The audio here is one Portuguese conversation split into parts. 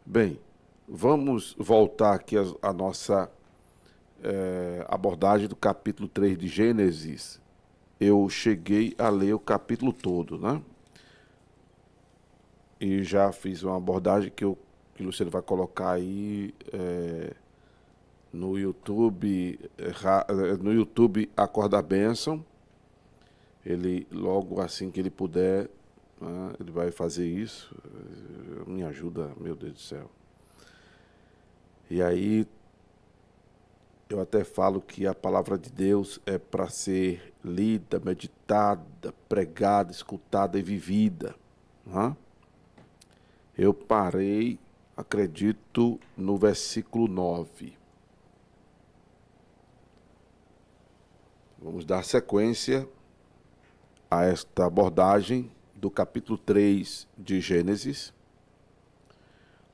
Bem, vamos voltar aqui à nossa abordagem do capítulo 3 de Gênesis. Eu cheguei a ler o capítulo todo, né? E já fiz uma abordagem que o Luciano vai colocar aí no YouTube, no YouTube Acorda a Bênção. Ele, logo assim que ele puder, né, ele vai fazer isso. Me ajuda, meu Deus do céu. E aí eu até falo que a palavra de Deus é para ser lida, meditada, pregada, escutada e vivida, né? Eu parei, acredito, no versículo 9. Vamos dar sequência a esta abordagem do capítulo 3 de Gênesis.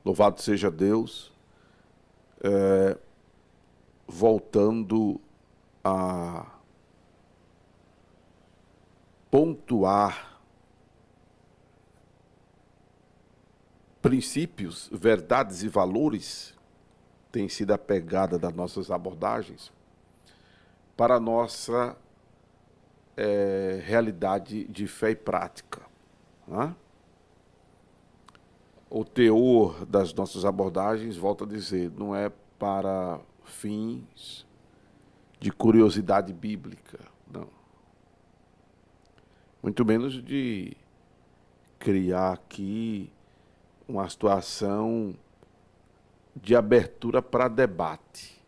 Louvado seja Deus, voltando a pontuar princípios, verdades e valores, tem sido a pegada das nossas abordagens, para a nossa realidade de fé e prática, né? O teor das nossas abordagens, volto a dizer, não é para fins de curiosidade bíblica, não. Muito menos de criar aqui uma situação de abertura para debate.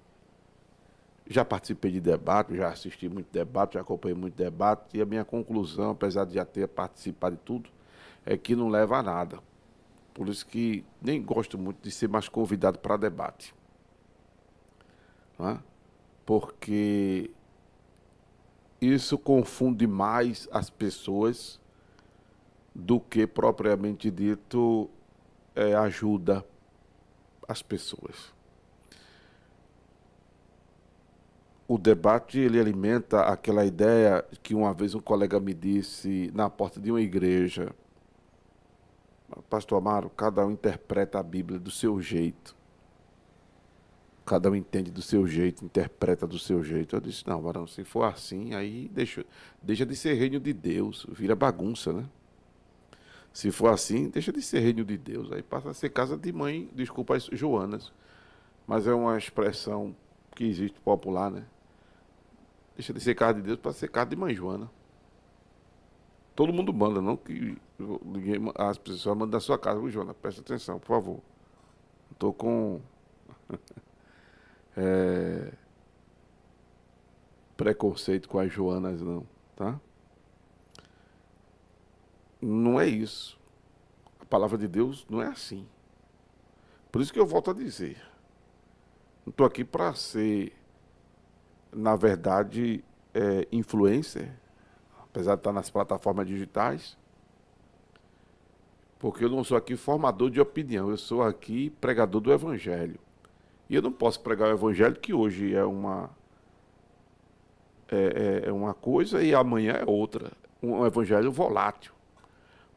Já participei de debate, já assisti muito debate, já acompanhei muito debate, e a minha conclusão, apesar de já ter participado de tudo, é que não leva a nada. Por isso que nem gosto muito de ser mais convidado para debate, né? Porque isso confunde mais as pessoas do que propriamente dito ajuda as pessoas. O debate ele alimenta aquela ideia que uma vez um colega me disse na porta de uma igreja: Pastor Amaro, cada um interpreta a Bíblia do seu jeito. Cada um entende do seu jeito, interpreta do seu jeito. Eu disse: não, varão, se for assim, aí deixa de ser reino de Deus, vira bagunça, né? Se for assim, deixa de ser reino de Deus, aí passa a ser casa de mãe, desculpa as Joanas, mas é uma expressão que existe popular, né? Deixa de ser casa de Deus para ser casa de mãe Joana. Todo mundo manda, não que as pessoas mandam da sua casa, viu, Joana? Presta atenção, por favor. Estou com preconceito com as Joanas, não, tá? Não é isso. A palavra de Deus não é assim. Por isso que eu volto a dizer. Não estou aqui para ser, na verdade, influencer, apesar de estar nas plataformas digitais, porque eu não sou aqui formador de opinião, eu sou aqui pregador do Evangelho. E eu não posso pregar o Evangelho que hoje é uma coisa e amanhã é outra. Um Evangelho volátil.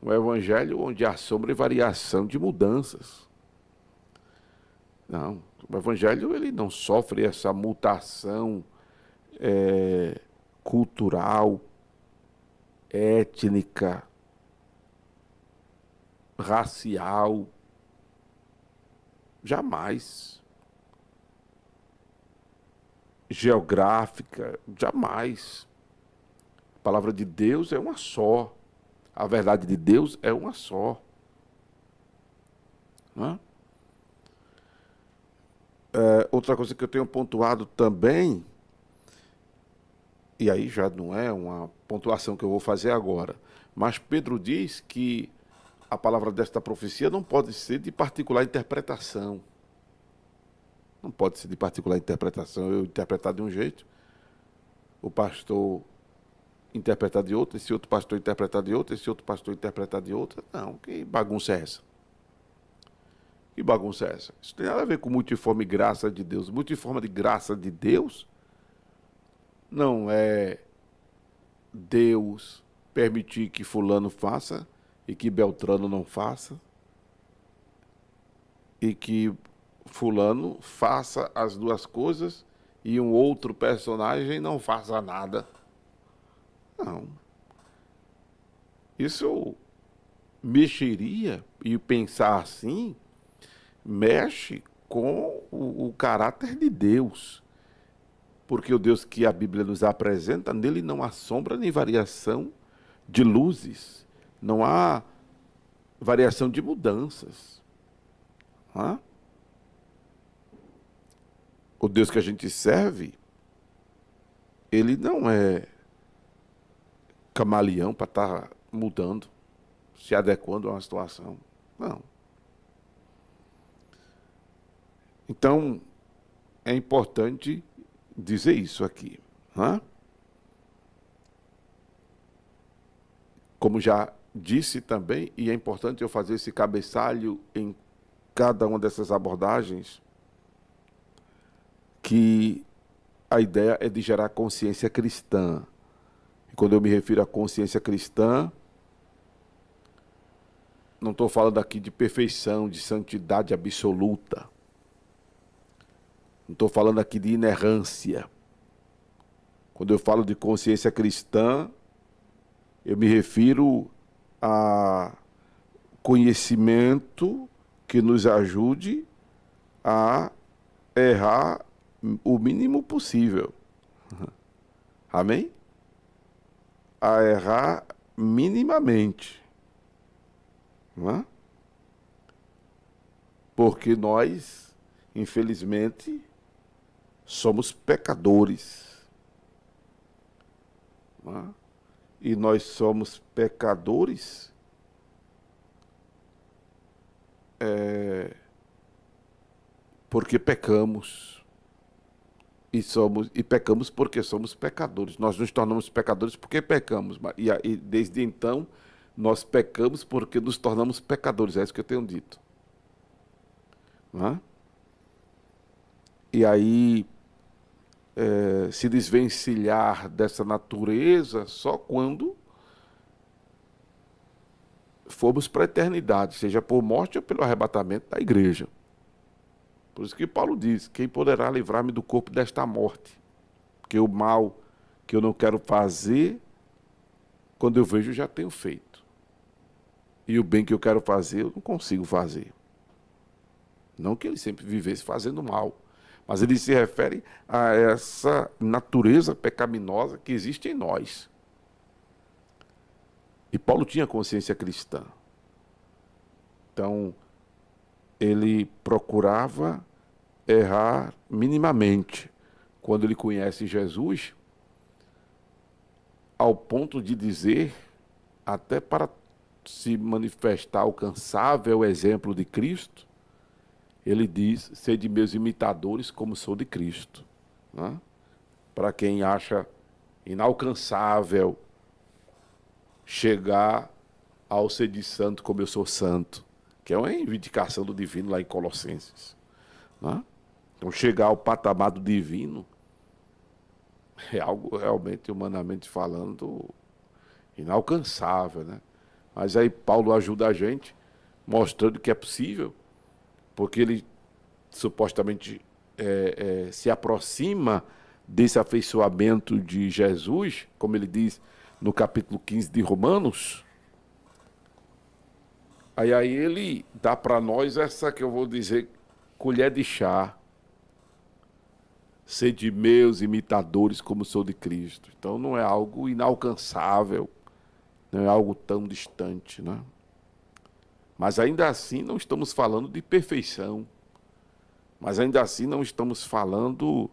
Um Evangelho onde há sombra e variação de mudanças. Não, o Evangelho ele não sofre essa mutação cultural, étnica, racial. Jamais. Geográfica, jamais. A palavra de Deus é uma só. A verdade de Deus é uma só. Né? Outra coisa que eu tenho pontuado também, e aí já não é uma pontuação que eu vou fazer agora, mas Pedro diz que a palavra desta profecia não pode ser de particular interpretação. Não pode ser de particular interpretação. Eu interpretar de um jeito, o pastor interpretar de outro, esse outro pastor interpretar de outro, esse outro pastor interpretar de outra. Não, que bagunça é essa? Que bagunça é essa? Isso tem nada a ver com multiforme graça de Deus. Multiforme de graça de Deus não é Deus permitir que fulano faça e que Beltrano não faça. e que fulano faça as duas coisas e um outro personagem não faça nada. Não. Isso mexeria, e pensar assim, mexe com o caráter de Deus. Porque o Deus que a Bíblia nos apresenta, nele não há sombra nem variação de luzes. Não há variação de mudanças. Não é? O Deus que a gente serve, ele não é camaleão para estar mudando, se adequando a uma situação. Não. Então, é importante dizer isso aqui. Né? Como já disse também, e é importante eu fazer esse cabeçalho em cada uma dessas abordagens, que a ideia é de gerar consciência cristã. E quando eu me refiro à consciência cristã, não estou falando aqui de perfeição, de santidade absoluta. Não estou falando aqui de inerrância. Quando eu falo de consciência cristã, eu me refiro a conhecimento que nos ajude a errar o mínimo possível. Amém? A errar minimamente. Não é? Porque nós, infelizmente, somos pecadores. Não é? E nós somos pecadores porque pecamos. E pecamos porque somos pecadores. Nós nos tornamos pecadores porque pecamos. E desde então, nós pecamos porque nos tornamos pecadores. É isso que eu tenho dito. Não é? E aí, se desvencilhar dessa natureza só quando formos para a eternidade, seja por morte ou pelo arrebatamento da igreja. Por isso que Paulo diz: quem poderá livrar-me do corpo desta morte? Porque o mal que eu não quero fazer, quando eu vejo, já tenho feito. E o bem que eu quero fazer, eu não consigo fazer. Não que ele sempre vivesse fazendo mal, mas ele se refere a essa natureza pecaminosa que existe em nós. E Paulo tinha consciência cristã. Então, ele procurava errar minimamente quando ele conhece Jesus, ao ponto de dizer, até para se manifestar alcançável exemplo de Cristo, ele diz: sede meus imitadores como sou de Cristo. Né? Para quem acha inalcançável chegar ao ser de santo como eu sou santo, que é uma reivindicação do divino lá em Colossenses. Né? Então, chegar ao patamar do divino é algo realmente, humanamente falando, inalcançável, né? Mas aí Paulo ajuda a gente, mostrando que é possível, porque ele supostamente se aproxima desse afeiçoamento de Jesus, como ele diz no capítulo 15 de Romanos. Aí ele dá para nós essa, que eu vou dizer, colher de chá. Sede meus imitadores como sou de Cristo. Então não é algo inalcançável, não é algo tão distante, né? Mas ainda assim não estamos falando de perfeição. Mas ainda assim não estamos falando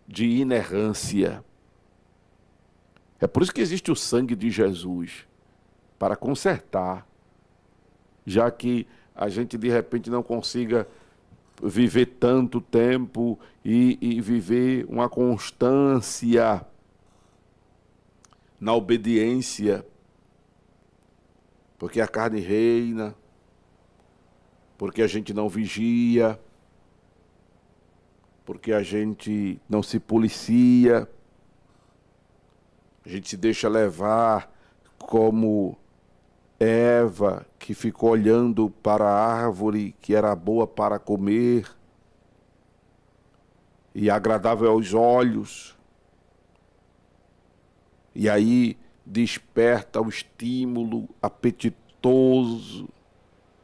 de inerrância. É por isso que existe o sangue de Jesus, para consertar, já que a gente de repente não consiga viver tanto tempo e viver uma constância na obediência, porque a carne reina, porque a gente não vigia, porque a gente não se policia, a gente se deixa levar como Eva, que ficou olhando para a árvore que era boa para comer e agradável aos olhos, e aí desperta o estímulo apetitoso,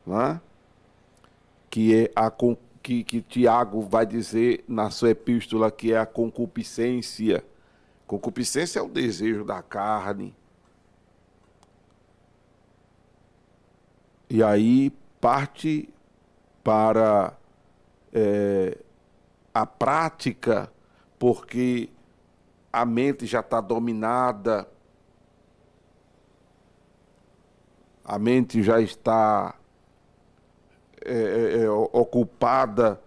né? Que é que Tiago vai dizer na sua epístola que é a concupiscência. Concupiscência é o desejo da carne. E aí parte para a prática, porque a mente já está dominada, a mente já está ocupada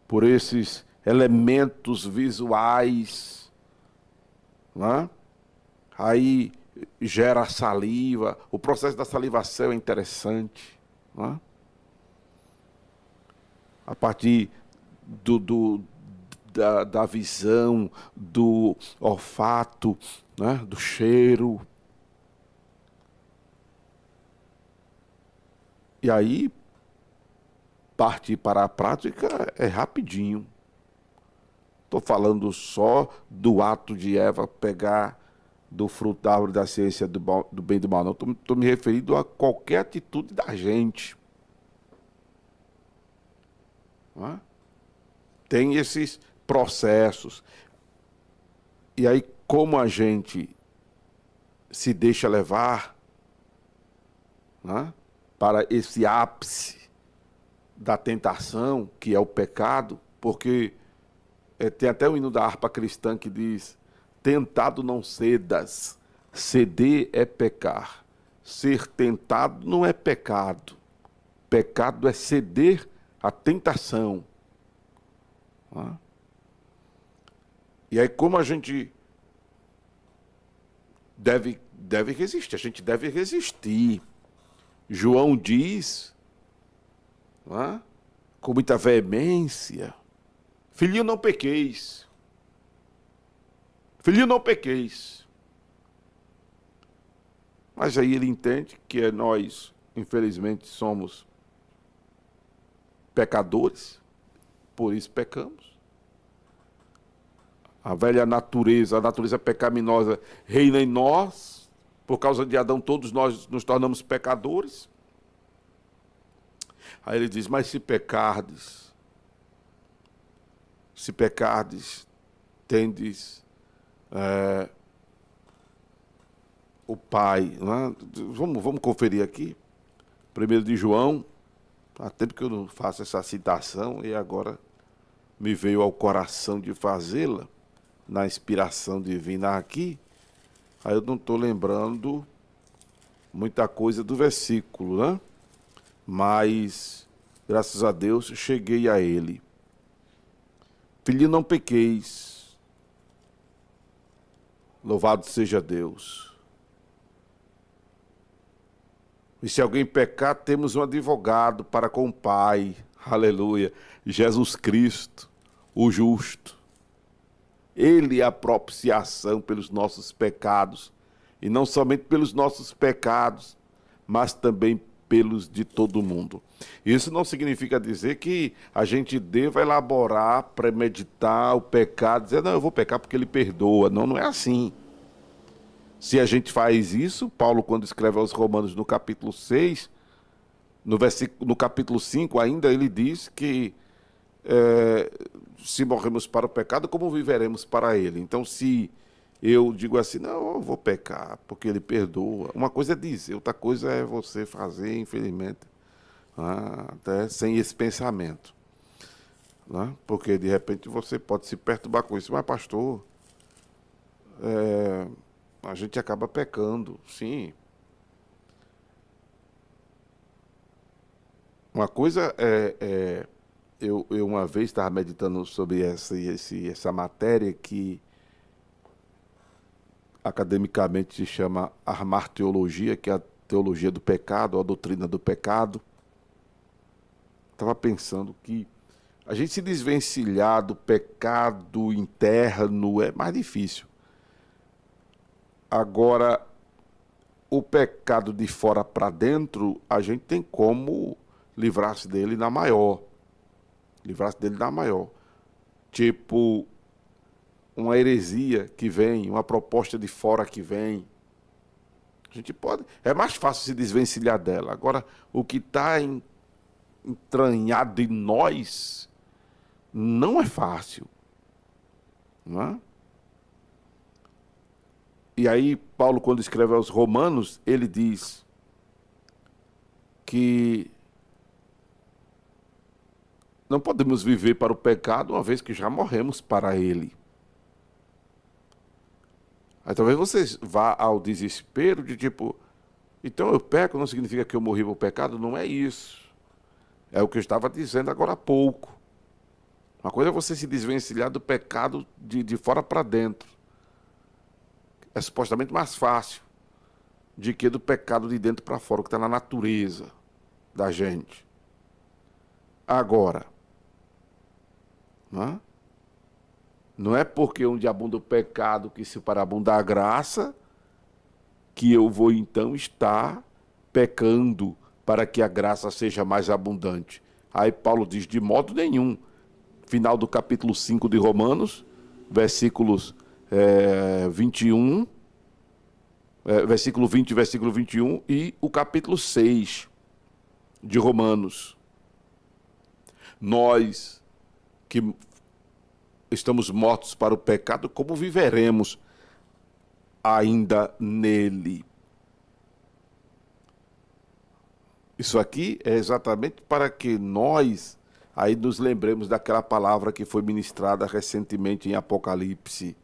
por esses elementos visuais, né? Aí gera saliva. O processo da salivação é interessante, né? A partir da visão, do olfato, né? Do cheiro. E aí, partir para a prática é rapidinho. Estou falando só do ato de Eva pegar do fruto da árvore da ciência do bem e do mal. Não estou me referindo a qualquer atitude da gente. Não é? Tem esses processos. E aí, como a gente se deixa levar, né, para esse ápice da tentação, que é o pecado, porque tem até o hino da harpa cristã que diz: tentado não cedas, ceder é pecar. Ser tentado não é pecado. Pecado é ceder à tentação. E aí, como a gente deve resistir? A gente deve resistir. João diz, com muita veemência: filhinho, não pequeis. Filhinho, não pequeis. Mas aí ele entende que nós, infelizmente, somos pecadores, por isso pecamos. A velha natureza, a natureza pecaminosa reina em nós. Por causa de Adão, todos nós nos tornamos pecadores. Aí ele diz: mas se pecardes, tendes o Pai. Né? Vamos conferir aqui. 1 de João. Há tempo que eu não faço essa citação e agora me veio ao coração de fazê-la, na inspiração divina aqui. Aí eu não estou lembrando muita coisa do versículo, né? Mas, graças a Deus, cheguei a ele. Filhinho, não pequeis. Louvado seja Deus. E se alguém pecar, temos um advogado para com o Pai. Aleluia. Jesus Cristo, o justo. Ele é a propiciação pelos nossos pecados. E não somente pelos nossos pecados, mas também pelos de todo mundo. Isso não significa dizer que a gente deva elaborar, premeditar o pecado, dizer: não, eu vou pecar porque ele perdoa. Não, não é assim. Se a gente faz isso, Paulo, quando escreve aos Romanos no capítulo 6, no capítulo 5 ainda, ele diz que se morremos para o pecado, como viveremos para ele? Então, se eu digo assim: não, eu vou pecar porque ele perdoa. Uma coisa é dizer, outra coisa é você fazer, infelizmente, até sem esse pensamento. Porque, de repente, você pode se perturbar com isso. Mas, pastor, a gente acaba pecando, sim. Uma coisa eu uma vez estava meditando sobre essa matéria que academicamente se chama armarteologia, que é a teologia do pecado, a doutrina do pecado. Estava pensando que a gente se desvencilhar do pecado interno é mais difícil. Agora, o pecado de fora para dentro, a gente tem como livrar-se dele na maior. Livrar-se dele na maior. Tipo, uma heresia que vem, uma proposta de fora que vem. A gente pode. É mais fácil se desvencilhar dela. Agora, o que está entranhado em nós não é fácil. Não é? E aí, Paulo, quando escreve aos Romanos, ele diz que não podemos viver para o pecado, uma vez que já morremos para ele. Aí talvez você vá ao desespero de tipo, então eu peco, não significa que eu morri para o pecado? Não é isso. É o que eu estava dizendo agora há pouco. Uma coisa é você se desvencilhar do pecado de fora para dentro. É supostamente mais fácil de que do pecado de dentro para fora, que está na natureza da gente. Agora, não é porque onde abunda o pecado que se para abundar a graça, que eu vou então estar pecando para que a graça seja mais abundante. Aí Paulo diz, de modo nenhum. Final do capítulo 5 de Romanos, versículos 21, versículo 20 e versículo 21, e o capítulo 6 de Romanos. Nós que estamos mortos para o pecado, como viveremos ainda nele? Isso aqui é exatamente para que nós aí nos lembremos daquela palavra que foi ministrada recentemente em Apocalipse.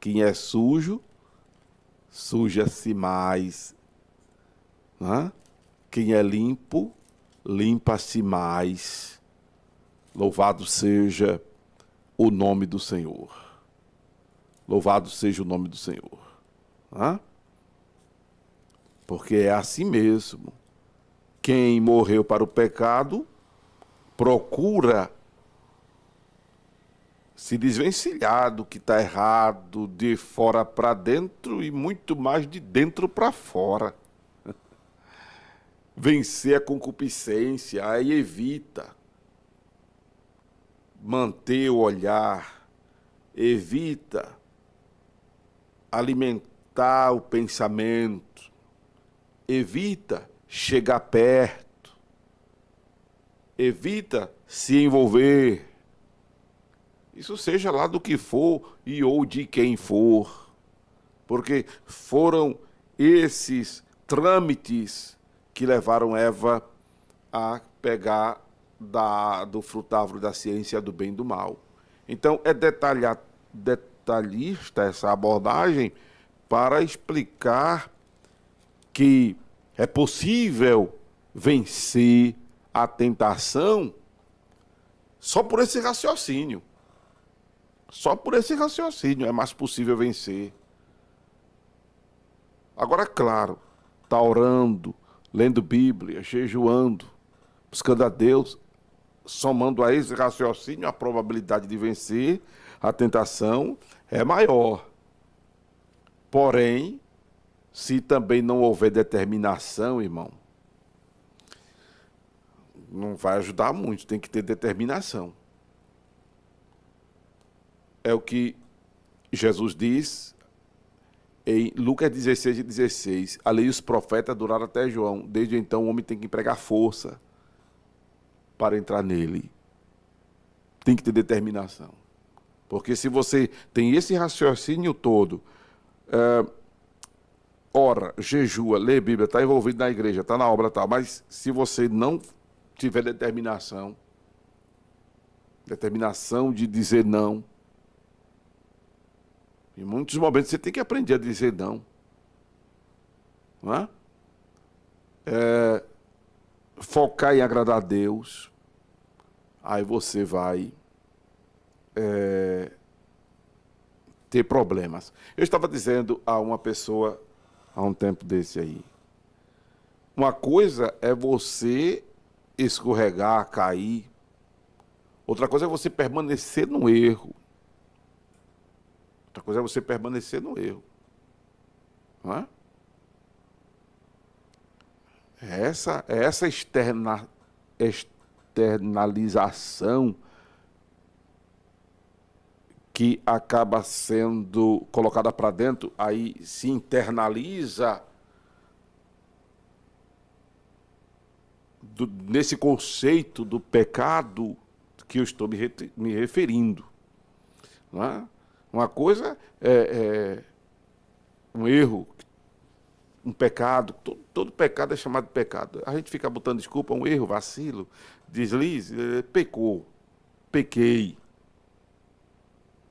Quem é sujo, suja-se mais. Quem é limpo, limpa-se mais. Louvado seja o nome do Senhor. Louvado seja o nome do Senhor. Porque é assim mesmo. Quem morreu para o pecado procura se desvencilhar do que está errado, de fora para dentro e muito mais de dentro para fora. Vencer a concupiscência, aí evita manter o olhar, evita alimentar o pensamento, evita chegar perto, evita se envolver, isso seja lá do que for e ou de quem for, porque foram esses trâmites que levaram Eva a pegar do fruto da ciência do bem e do mal. Então é detalhista essa abordagem para explicar que é possível vencer a tentação só por esse raciocínio. Só por esse raciocínio é mais possível vencer. Agora, claro, está orando, lendo Bíblia, jejuando, buscando a Deus, somando a esse raciocínio, a probabilidade de vencer a tentação é maior. Porém, se também não houver determinação, irmão, não vai ajudar muito, tem que ter determinação. É o que Jesus diz em Lucas 16:16. A lei e os profetas duraram até João. Desde então o homem tem que empregar força para entrar nele. Tem que ter determinação. Porque se você tem esse raciocínio todo, ora, jejua, lê Bíblia, está envolvido na igreja, está na obra tal, mas se você não tiver determinação de dizer não, em muitos momentos você tem que aprender a dizer não. Não é? Focar em agradar a Deus, aí você vai ter problemas. Eu estava dizendo a uma pessoa há um tempo desse aí, uma coisa é você escorregar, cair, outra coisa é você permanecer no erro. Outra coisa é você permanecer no erro. Não é? essa externalização que acaba sendo colocada para dentro, aí se internaliza nesse conceito do pecado que eu estou me referindo. Não é? Uma coisa é um erro, um pecado, todo pecado é chamado de pecado. A gente fica botando desculpa, um erro, vacilo, deslize, pecou, pequei.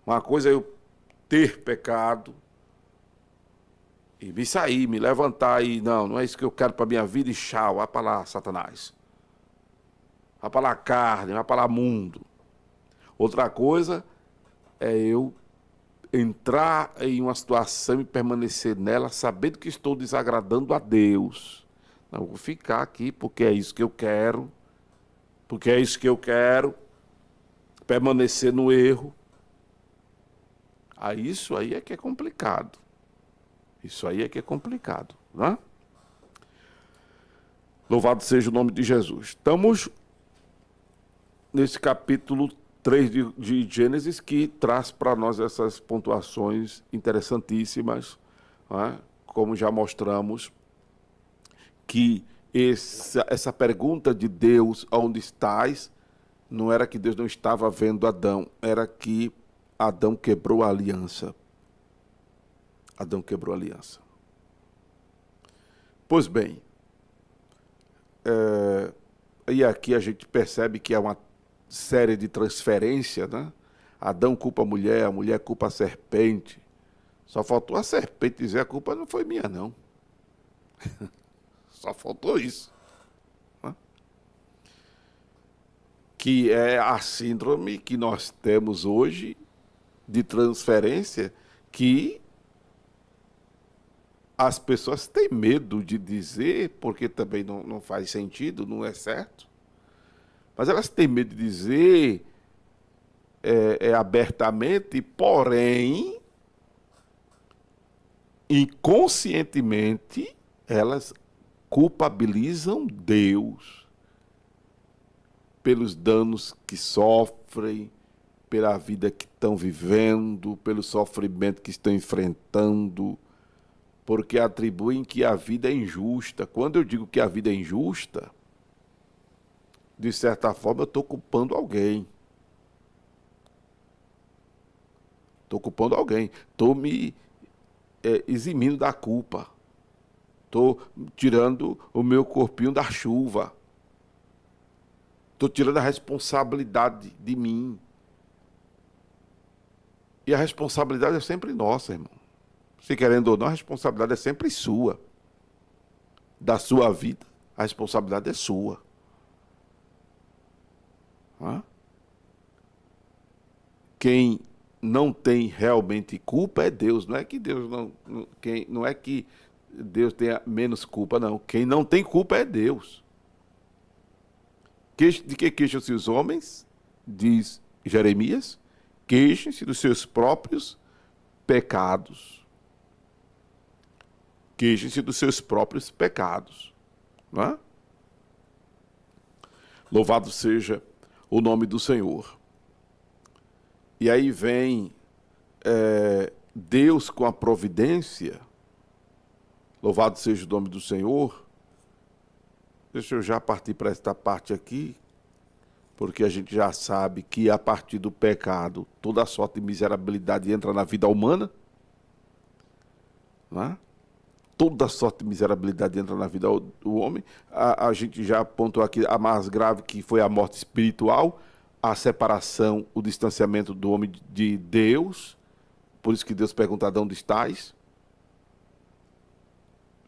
Uma coisa é eu ter pecado e me sair, me levantar e não é isso que eu quero para minha vida e tchau, vai para lá, Satanás. Vai para lá carne, vai para lá mundo. Outra coisa é eu entrar em uma situação e permanecer nela sabendo que estou desagradando a Deus. Não, eu vou ficar aqui porque é isso que eu quero, permanecer no erro. Aí isso aí é que é complicado. Isso aí é que é complicado, né? Louvado seja o nome de Jesus. Estamos nesse capítulo 3 de Gênesis, que traz para nós essas pontuações interessantíssimas, né? Como já mostramos, que essa pergunta de Deus, onde estás, não era que Deus não estava vendo Adão, era que Adão quebrou a aliança. Adão quebrou a aliança. Pois bem, e aqui a gente percebe que é uma série de transferência, né? Adão culpa a mulher culpa a serpente. Só faltou a serpente dizer a culpa não foi minha, não. Só faltou isso. Né? Que é a síndrome que nós temos hoje de transferência, que as pessoas têm medo de dizer, porque também não faz sentido, não é certo. Mas elas têm medo de dizer abertamente, porém, inconscientemente, elas culpabilizam Deus pelos danos que sofrem, pela vida que estão vivendo, pelo sofrimento que estão enfrentando, porque atribuem que a vida é injusta. Quando eu digo que a vida é injusta, de certa forma eu estou culpando alguém. Estou culpando alguém. Estou me eximindo da culpa. Estou tirando o meu corpinho da chuva. Estou tirando a responsabilidade de mim. E a responsabilidade é sempre nossa, irmão. Se querendo ou não, a responsabilidade é sempre sua. Da sua vida, a responsabilidade é sua. Quem não tem realmente culpa é Deus. Não é que Deus não é que Deus tenha menos culpa, não. Quem não tem culpa é Deus. De que queixam-se os homens? Diz Jeremias. Queixem-se dos seus próprios pecados. Queixem-se dos seus próprios pecados. Não é? Louvado seja o nome do Senhor. E aí vem Deus com a providência. Louvado seja o nome do Senhor. Deixa eu já partir para esta parte aqui, porque a gente já sabe que a partir do pecado, toda a sorte de miserabilidade entra na vida humana. Né? Toda a sorte de miserabilidade entra na vida do homem. A gente já apontou aqui a mais grave, que foi a morte espiritual, a separação, o distanciamento do homem de Deus. Por isso que Deus pergunta: Adão, onde estás?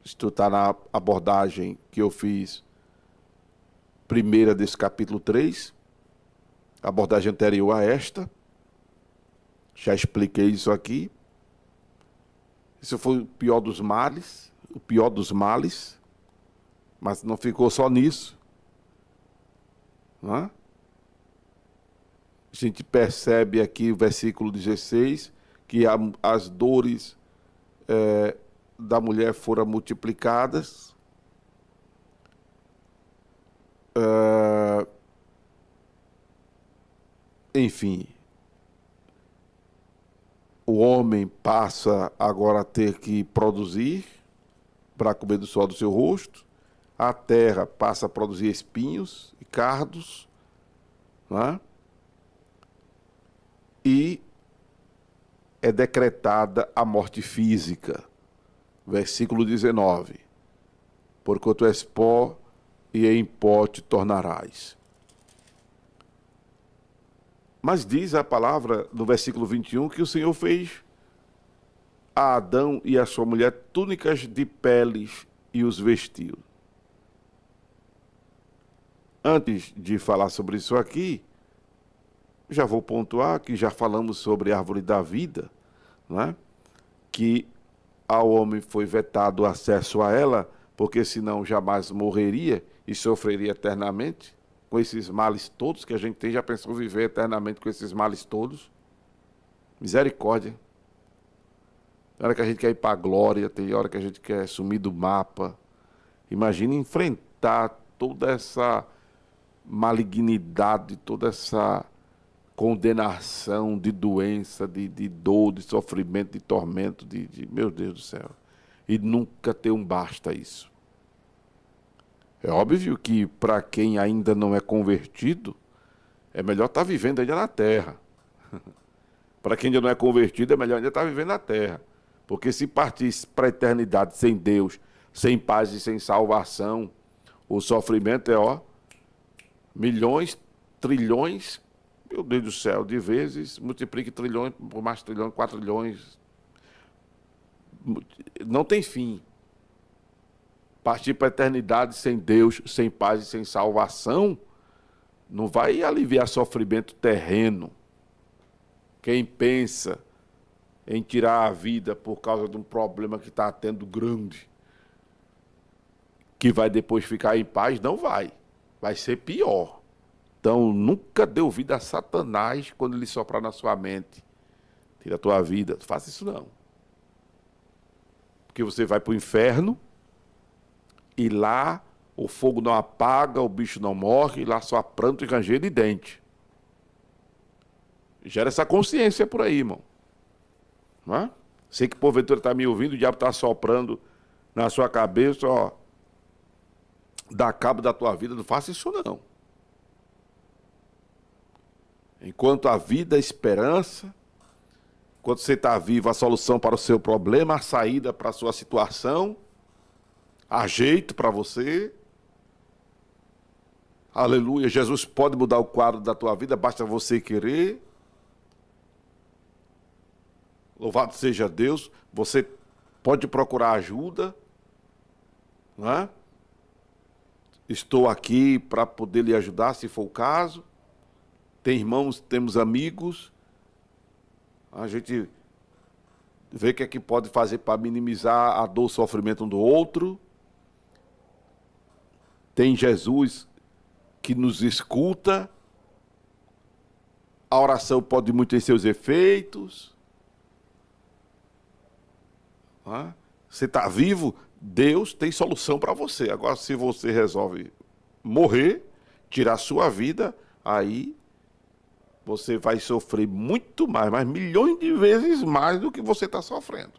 Isto está na abordagem que eu fiz primeira desse capítulo 3, a abordagem anterior a esta. Já expliquei isso aqui. Isso foi o pior dos males, mas não ficou só nisso. Não é? A gente percebe aqui o versículo 16, que as dores da mulher foram multiplicadas, ah, enfim, o homem passa agora a ter que produzir para comer do suor do seu rosto, a terra passa a produzir espinhos e cardos, né? E é decretada a morte física. Versículo 19. Porquanto és pó, e em pó te tornarás. Mas diz a palavra no versículo 21 que o Senhor fez a Adão e a sua mulher túnicas de peles e os vestiu. Antes de falar sobre isso aqui, já vou pontuar que já falamos sobre a árvore da vida, não é? Que ao homem foi vetado o acesso a ela, porque senão jamais morreria e sofreria eternamente com esses males todos que a gente tem. Já pensou viver eternamente com esses males todos? Misericórdia. Tem hora que a gente quer ir para a glória, tem hora que a gente quer sumir do mapa. Imagine enfrentar toda essa malignidade, toda essa condenação de doença, de dor, de sofrimento, de tormento, meu Deus do céu. E nunca ter um basta isso. É óbvio que para quem ainda não é convertido, é melhor estar vivendo ainda na terra. Para quem ainda não é convertido, é melhor ainda estar vivendo na terra. Porque se partisse para a eternidade sem Deus, sem paz e sem salvação, o sofrimento é, milhões, trilhões, meu Deus do céu, de vezes, multiplique trilhões por mais trilhões, 4 trilhões. Não tem fim. Partir para a eternidade sem Deus, sem paz e sem salvação, não vai aliviar sofrimento terreno. Quem pensa em tirar a vida por causa de um problema que está tendo grande, que vai depois ficar em paz, não vai. Vai ser pior. Então, nunca dê ouvido a Satanás quando ele soprar na sua mente. Tira a tua vida. Não faça isso, não. Porque você vai para o inferno e lá o fogo não apaga, o bicho não morre, e lá só há pranto e ranger de dente. Gera essa consciência por aí, irmão. Não é? Sei que porventura está me ouvindo, o diabo está soprando na sua cabeça, dá cabo da tua vida. Não faça isso, não. Enquanto a vida, a esperança, enquanto você está vivo, a solução para o seu problema, a saída para a sua situação, há jeito para você. Aleluia, Jesus pode mudar o quadro da tua vida, basta você querer. Louvado seja Deus, você pode procurar ajuda, não é? Estou aqui para poder lhe ajudar, se for o caso. Tem irmãos, temos amigos. A gente vê o que é que pode fazer para minimizar a dor, o sofrimento um do outro. Tem Jesus que nos escuta. A oração pode muito ter seus efeitos. Você está vivo, Deus tem solução para você. Agora, se você resolve morrer, tirar a sua vida, aí você vai sofrer muito mais, mas milhões de vezes mais do que você está sofrendo.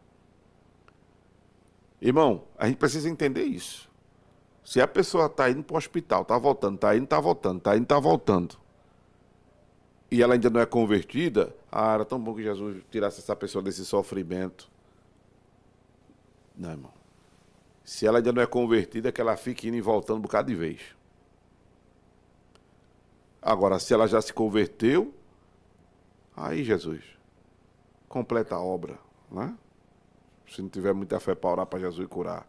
Irmão, a gente precisa entender isso. Se a pessoa está indo para o hospital, está voltando, está indo, está voltando, está indo, está voltando, e ela ainda não é convertida, era tão bom que Jesus tirasse essa pessoa desse sofrimento. Não, irmão. Se ela ainda não é convertida, é que ela fique indo e voltando um bocado de vez. Agora, se ela já se converteu, aí, Jesus, completa a obra, né? Se não tiver muita fé para orar para Jesus curar.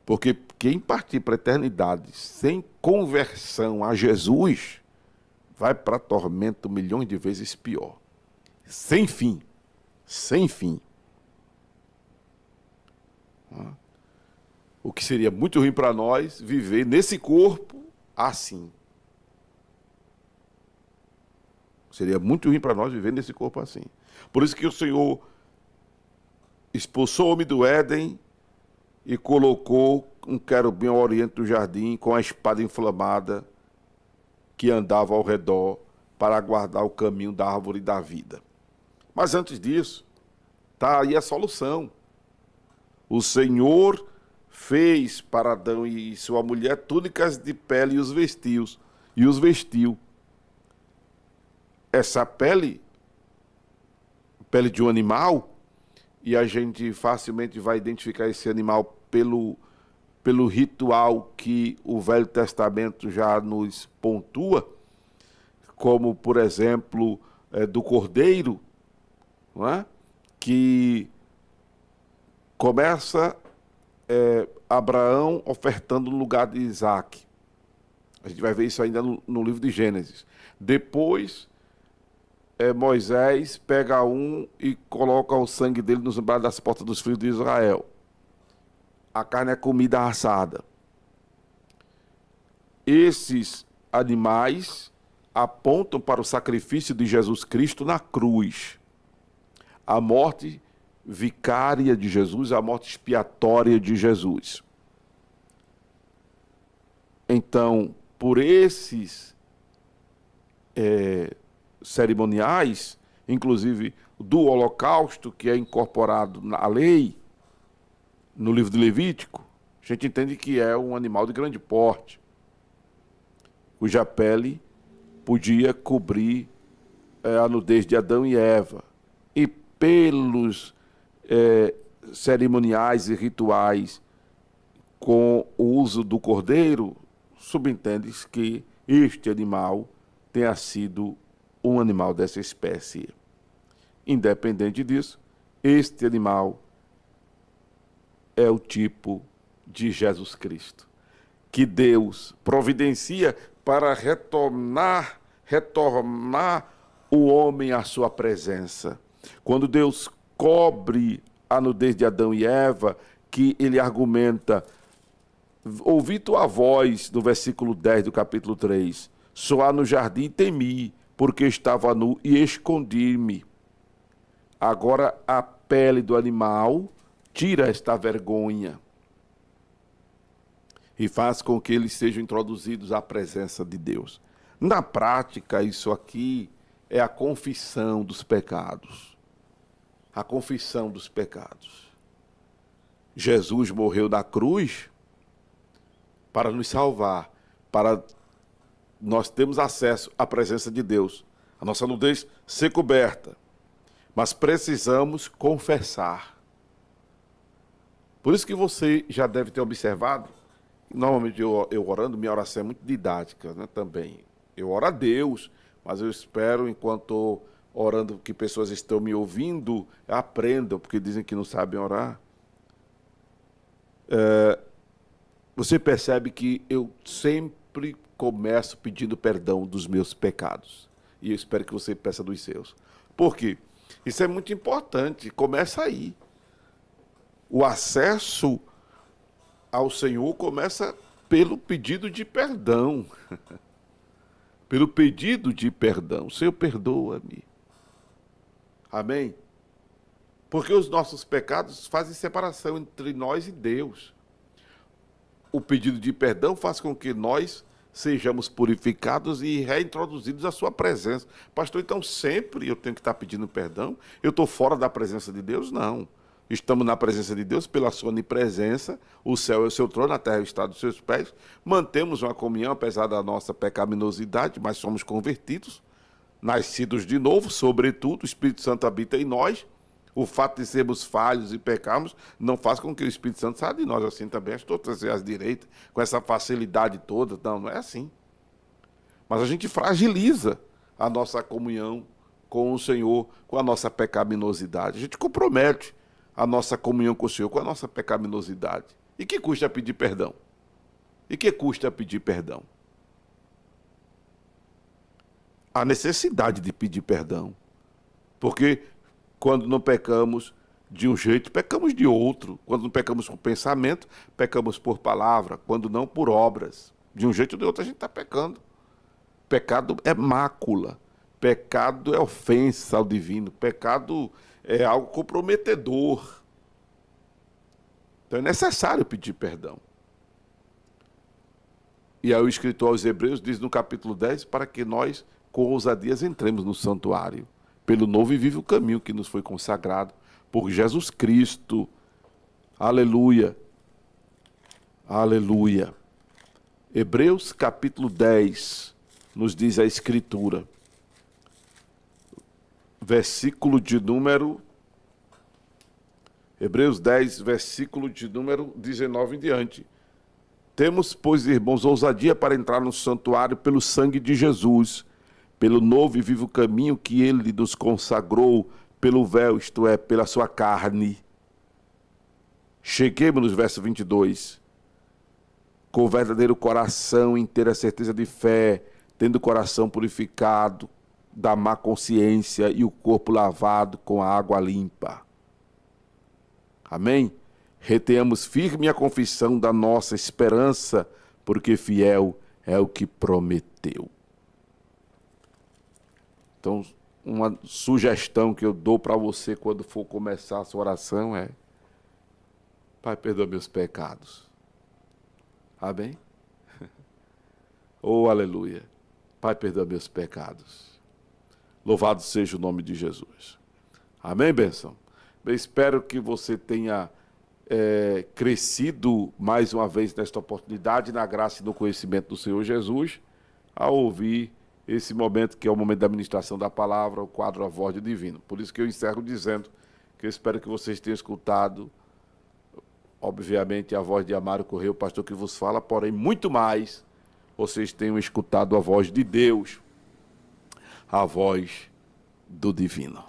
Porque quem partir para a eternidade sem conversão a Jesus, vai para tormento milhões de vezes pior. Sem fim. Sem fim. O que seria muito ruim para nós viver nesse corpo assim. Seria muito ruim para nós viver nesse corpo assim. Por isso que o Senhor expulsou o homem do Éden e colocou um querubim ao oriente do jardim com a espada inflamada que andava ao redor para guardar o caminho da árvore da vida. Mas antes disso, está aí a solução. O Senhor fez para Adão e sua mulher túnicas de pele e os vestiu. Essa pele de um animal, e a gente facilmente vai identificar esse animal pelo ritual que o Velho Testamento já nos pontua, como, por exemplo, do cordeiro, não é? Que começa Abraão ofertando no lugar de Isaac. A gente vai ver isso ainda no livro de Gênesis. Depois, Moisés pega um e coloca o sangue dele nos umbrais das portas dos filhos de Israel. A carne é comida assada. Esses animais apontam para o sacrifício de Jesus Cristo na cruz. A morte vicária de Jesus, a morte expiatória de Jesus. Então, por esses cerimoniais, inclusive do holocausto, que é incorporado na lei, no livro de Levítico, a gente entende que é um animal de grande porte, cuja pele podia cobrir a nudez de Adão e Eva. E pelos cerimoniais e rituais com o uso do cordeiro, subentende-se que este animal tenha sido um animal dessa espécie. Independente disso, este animal é o tipo de Jesus Cristo, que Deus providencia para retornar o homem à sua presença. Quando Deus cobre a nudez de Adão e Eva, que ele argumenta: ouvi tua voz, no versículo 10 do capítulo 3, soar no jardim e temi, porque estava nu e escondi-me. Agora a pele do animal tira esta vergonha e faz com que eles sejam introduzidos à presença de Deus. Na prática, isso aqui é a confissão dos pecados. A confissão dos pecados. Jesus morreu na cruz para nos salvar, para nós termos acesso à presença de Deus, a nossa nudez ser coberta. Mas precisamos confessar. Por isso que você já deve ter observado, normalmente eu orando, minha oração é muito didática, né, também. Eu oro a Deus, mas eu espero, enquanto estou orando, que pessoas estão me ouvindo, aprendam, porque dizem que não sabem orar. Você percebe que eu sempre começo pedindo perdão dos meus pecados. E eu espero que você peça dos seus. Por quê? Isso é muito importante. Começa aí. O acesso ao Senhor começa pelo pedido de perdão. Pelo pedido de perdão. Senhor, perdoa-me. Amém? Porque os nossos pecados fazem separação entre nós e Deus. O pedido de perdão faz com que nós sejamos purificados e reintroduzidos à sua presença. Pastor, então sempre eu tenho que estar pedindo perdão? Eu estou fora da presença de Deus? Não. Estamos na presença de Deus pela sua onipresença, o céu é o seu trono, a terra é o estado dos seus pés. Mantemos uma comunhão, apesar da nossa pecaminosidade, mas somos convertidos, nascidos de novo, sobretudo, o Espírito Santo habita em nós. O fato de sermos falhos e pecarmos não faz com que o Espírito Santo saia de nós assim também, as todas as direitas, com essa facilidade toda. Não, não é assim. Mas a gente fragiliza a nossa comunhão com o Senhor, com a nossa pecaminosidade. A gente compromete a nossa comunhão com o Senhor, com a nossa pecaminosidade. E que custa pedir perdão? E que custa pedir perdão? A necessidade de pedir perdão. Porque quando não pecamos de um jeito, pecamos de outro. Quando não pecamos por pensamento, pecamos por palavra. Quando não, por obras. De um jeito ou de outro, a gente está pecando. Pecado é mácula. Pecado é ofensa ao divino. Pecado é algo comprometedor. Então é necessário pedir perdão. E aí o escritor aos Hebreus diz no capítulo 10, para que nós, com ousadias, entremos no santuário, pelo novo e vivo caminho que nos foi consagrado por Jesus Cristo. Aleluia. Aleluia. Hebreus capítulo 10, nos diz a Escritura, versículo de número... Hebreus 10, versículo de número 19 em diante. Temos, pois, irmãos, ousadia para entrar no santuário pelo sangue de Jesus, pelo novo e vivo caminho que ele nos consagrou pelo véu, isto é, pela sua carne. Cheguemos no verso 22. Com verdadeiro coração, inteira certeza de fé, tendo o coração purificado da má consciência e o corpo lavado com a água limpa. Amém? Retenhamos firme a confissão da nossa esperança, porque fiel é o que prometeu. Então, uma sugestão que eu dou para você quando for começar a sua oração é: Pai, perdoa meus pecados. Amém? Oh, aleluia. Pai, perdoa meus pecados. Louvado seja o nome de Jesus. Amém, bênção? Eu espero que você tenha crescido mais uma vez nesta oportunidade, na graça e no conhecimento do Senhor Jesus, ao ouvir esse momento que é o momento da ministração da palavra, o quadro A Voz do Divino. Por isso que eu encerro dizendo que eu espero que vocês tenham escutado, obviamente, a voz de Amário Correia, o pastor que vos fala, porém, muito mais, vocês tenham escutado a voz de Deus, a voz do Divino.